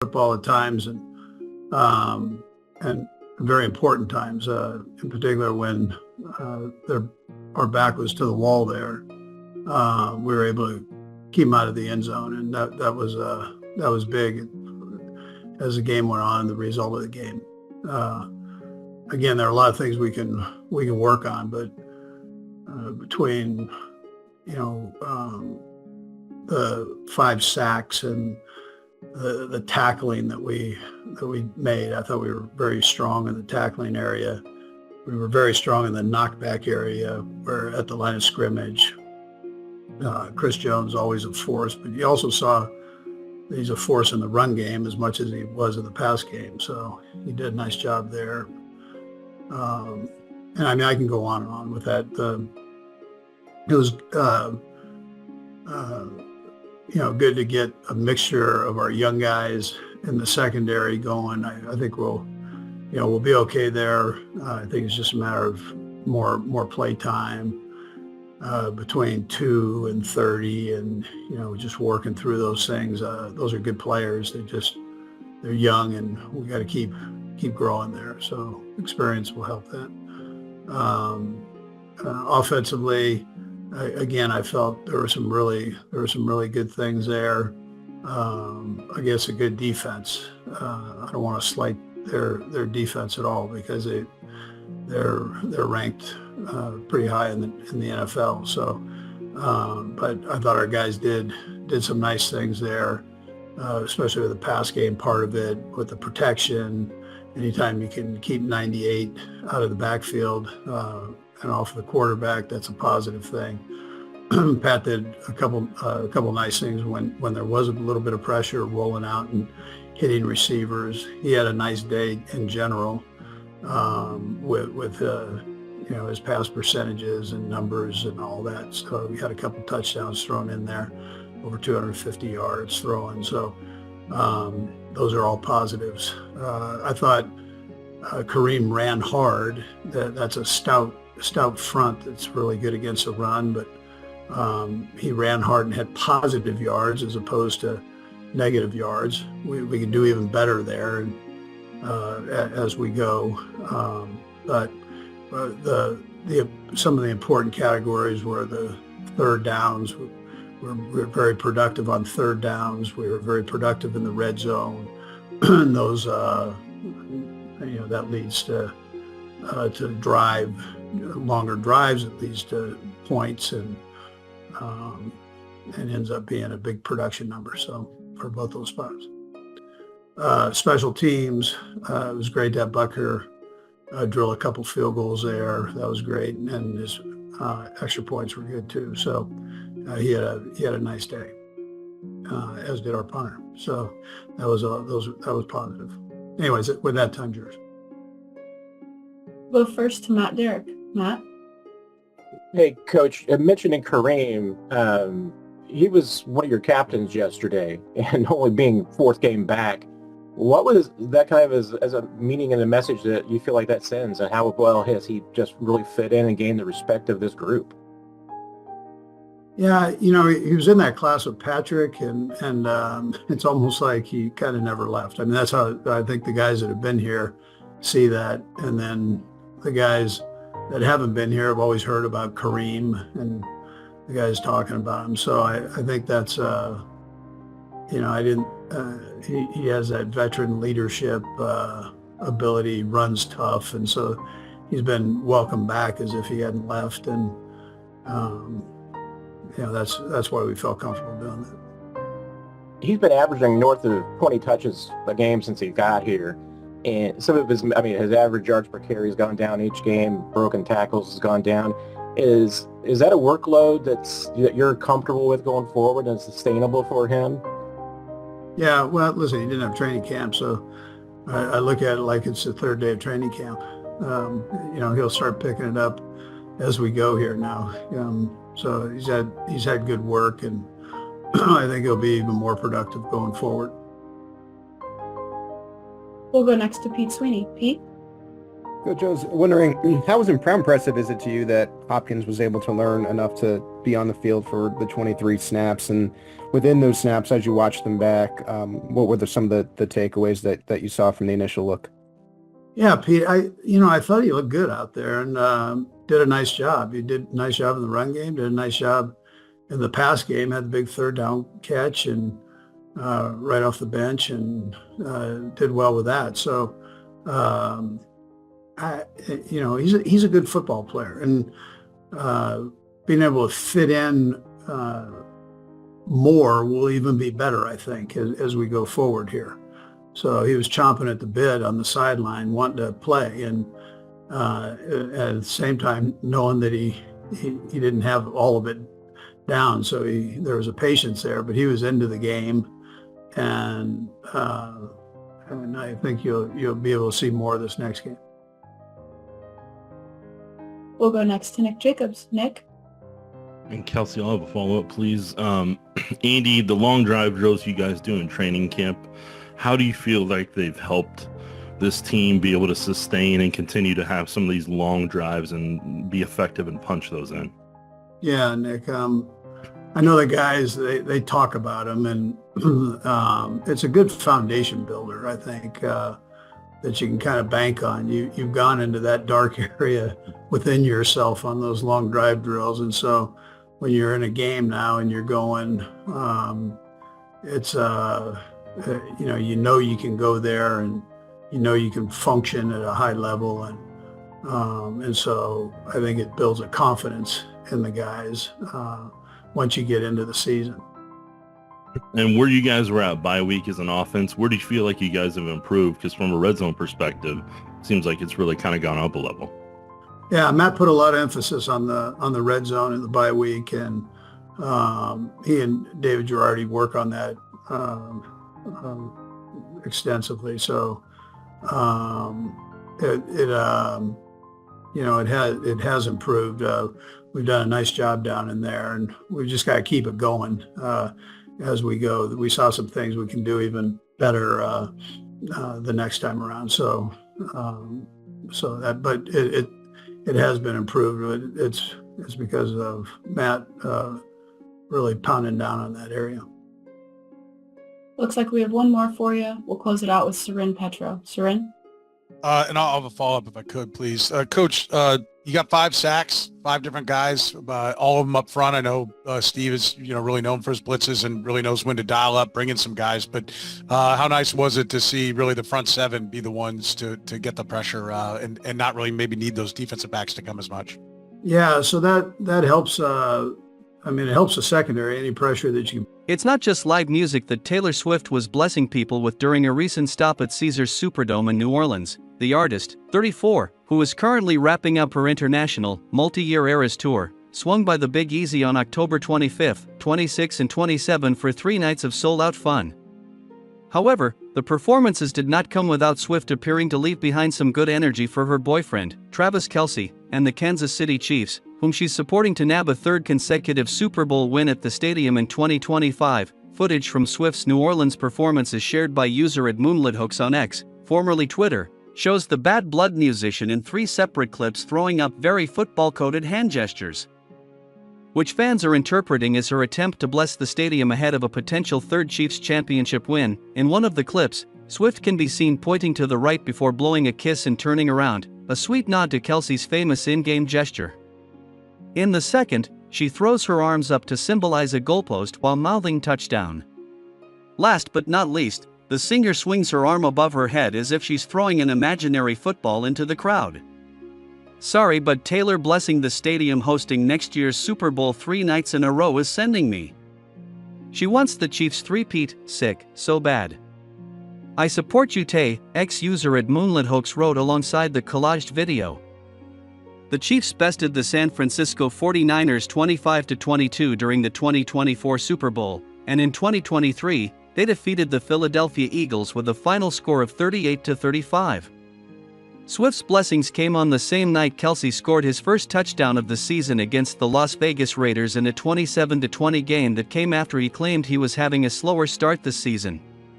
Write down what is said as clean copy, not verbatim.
football at times, and very important times, in particular when our back was to the wall there. We were able to keep them out of the end zone, and that was big as the game went on, the result of the game. Again, there are a lot of things we can work on, but between the 5 sacks and the tackling that we made, I thought we were very strong in the tackling area. We were very strong in the knockback area. We're at the line of scrimmage. Chris Jones always a force, but you also saw he's a force in the run game as much as he was in the pass game. So he did a nice job there. And I mean, I can go on and on with that. It was, good to get a mixture of our young guys in the secondary going. I think we'll be okay there. I think it's just a matter of more play time between 2 and 30, and just working through those things. Those are good players. They're young, and we got to keep growing there. So experience will help that. Offensively, again, I felt there were some really good things there. I guess a good defense. I don't want to slight their defense at all, because they're ranked pretty high in the NFL. So, but I thought our guys did some nice things there, especially with the pass game part of it, with the protection. Anytime you can keep 98 out of the backfield and off the quarterback, that's a positive thing. Pat did a couple nice things when there was a little bit of pressure, rolling out and hitting receivers. He had a nice day in general with his pass percentages and numbers and all that. So we had a couple touchdowns thrown in there, over 250 yards throwing. So those are all positives. I thought Kareem ran hard. That's a stout front that's really good against the run, but he ran hard and had positive yards as opposed to negative yards. We can do even better there as we go. But some of the important categories were the third downs. We're very productive on third downs. We were very productive in the red zone. And those, that leads to longer drives. It leads to points and ends up being a big production number. So for both those spots. Special teams, it was great to have Bucker drill a couple field goals there. That was great, and his extra points were good too. So he had a nice day, as did our punter. So that was positive. Anyways, with that, time's yours. Go first to Matt Derrick. Matt? Hey, Coach, mentioning Kareem, he was one of your captains yesterday, and only being 4th game back. What was that kind of as a meaning and a message that you feel like that sends, and how well has he just really fit in and gained the respect of this group? Yeah, he was in that class with Patrick, and it's almost like he kind of never left. I mean, that's how I think the guys that have been here see that, and then the guys that haven't been here have always heard about Kareem and the guys talking about him. So I think that's, he has that veteran leadership ability, runs tough, and so he's been welcomed back as if he hadn't left, and that's why we felt comfortable doing that. He's been averaging north of 20 touches a game since he got here. And some of his average yards per carry has gone down each game. Broken tackles has gone down. Is that a workload that you're comfortable with going forward and sustainable for him? Yeah, well, listen, he didn't have training camp, so I look at it like it's the 3rd day of training camp. He'll start picking it up as we go here now. So he's had good work, and I think he'll be even more productive going forward. We'll go next to Pete Sweeney. Pete? Coach, I was wondering, how impressive is it to you that Hopkins was able to learn enough to be on the field for the 23 snaps? And within those snaps, as you watched them back, what were some of the takeaways that you saw from the initial look? Yeah, Pete, I thought he looked good out there and did a nice job. He did a nice job in the run game, did a nice job in the pass game, had the big third down catch and right off the bench and did well with that. So, he's a good football player, and being able to fit in more will even be better, I think, as we go forward here. So he was chomping at the bit on the sideline, wanting to play, and at the same time knowing that he didn't have all of it down. So there was a patience there, but he was into the game, and I think you'll be able to see more of this next game. We'll go next to Nick Jacobs. Nick? And Kelce, I'll have a follow-up, please. Andy, the long drive drills you guys do in training camp, how do you feel like they've helped this team be able to sustain and continue to have some of these long drives and be effective and punch those in? Yeah, Nick. I know the guys, they talk about them, and it's a good foundation builder, I think, that you can kind of bank on. You've gone into that dark area within yourself on those long drive drills. And so when you're in a game now and you're going, it's, you can go there and you can function at a high level. And so I think it builds a confidence in the guys once you get into the season. And where you guys were at bye week as an offense, where do you feel like you guys have improved? Because from a red zone perspective, it seems like it's really kind of gone up a level. Yeah, Matt put a lot of emphasis on the red zone in the bye week, and he and David Girardi work on that extensively. So it has improved. We've done a nice job down in there, and we've just got to keep it going as we go. We saw some things we can do even better the next time around. So but it has been improved. It's because of Matt really pounding down on that area. Looks like we have one more for you. We'll close it out with Sarin Petro. Sarin? And I'll have a follow-up if I could, please. Coach, you got 5 sacks, 5 different guys, all of them up front. I know Steve is, really known for his blitzes and really knows when to dial up, bring in some guys. But how nice was it to see really the front 7 be the ones to get the pressure and not really maybe need those defensive backs to come as much? Yeah, so that helps. It helps the secondary, any pressure that you. It's not just live music that Taylor Swift was blessing people with during a recent stop at Caesars Superdome in New Orleans. The artist, 34, who is currently wrapping up her international, multi-year Eras tour, swung by the Big Easy on October 25, 26 and 27 for 3 nights of sold-out fun. However, the performances did not come without Swift appearing to leave behind some good energy for her boyfriend, Travis Kelce, and the Kansas City Chiefs, whom she's supporting to nab a 3rd consecutive Super Bowl win at the stadium in 2025. Footage from Swift's New Orleans performance is shared by user at MoonlitHooks on X, formerly Twitter, shows the Bad Blood musician in 3 separate clips throwing up very football-coded hand gestures, which fans are interpreting as her attempt to bless the stadium ahead of a potential 3rd Chiefs championship win. In one of the clips, Swift can be seen pointing to the right before blowing a kiss and turning around, a sweet nod to Kelce's famous in-game gesture. In the second, she throws her arms up to symbolize a goalpost while mouthing touchdown. Last but not least, the singer swings her arm above her head as if she's throwing an imaginary football into the crowd. Sorry, but Taylor blessing the stadium hosting next year's Super Bowl 3 nights in a row is sending me. She wants the Chiefs three-peat, sick, so bad. I support you, Tay, ex-user at MoonlitHooks wrote alongside the collaged video. The Chiefs bested the San Francisco 49ers 25-22 during the 2024 Super Bowl, and in 2023, they defeated the Philadelphia Eagles with a final score of 38-35. Swift's blessings came on the same night Kelce scored his first touchdown of the season against the Las Vegas Raiders in a 27-20 game that came after he claimed he was having a slower start this season.